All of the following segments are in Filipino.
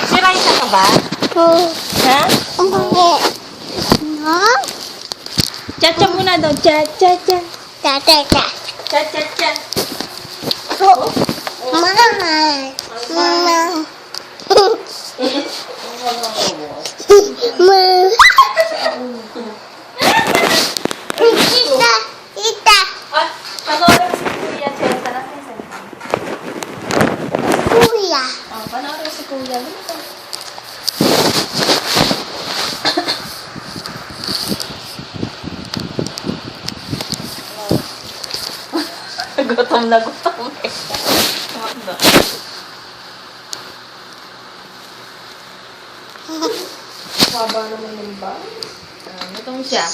Si Raisa ka ba? Ha? Cha-cha muna daw. Cha-cha-cha. Cha-cha-cha. Ah, panoorin mo si Kuya Chesa. Nasaan yung salita? Oh, panoorin mo si Kuya. Gutom na gutom eh. Haba naman yung ba? Gutom siya.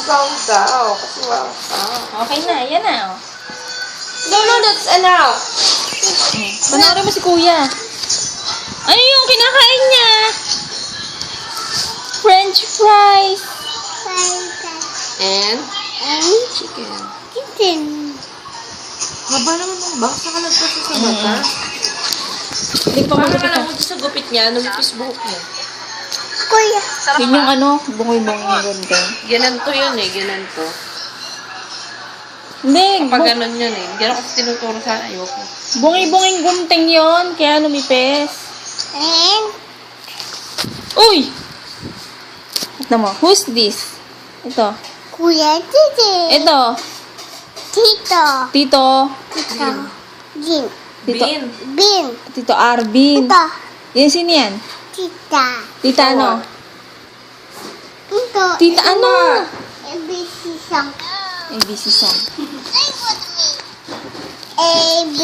Sound daw. Kasi wow. Okay na, yan na. Oh. No, that's enough. Panoorin mo si Kuya. Ano yung kinakain niya? French fries. And chicken. Haba naman ng bangsa ka nagpasa sa mata. Hindi pa Parang magupit alam na. mo sa gupit niya, numipis buhok niya. Yun yung ano, bungoy-bungoy yung ganda. Gananto yun eh, gananto. Hindi, Kapag ganun yun eh. Hindi ako tinuturo sa ayoko. bungi-bunging gunting yon kaya lumipis. Uy! Ito mo, who's this? Ito. Kuya Titi. Ito. Tito. Tito. Jin. Tito. Bin. Tito Arvin. Tito. Yan, sino yan? Tita. Tita ano? Ito. Tita ano? ABC song. ABC song. ABC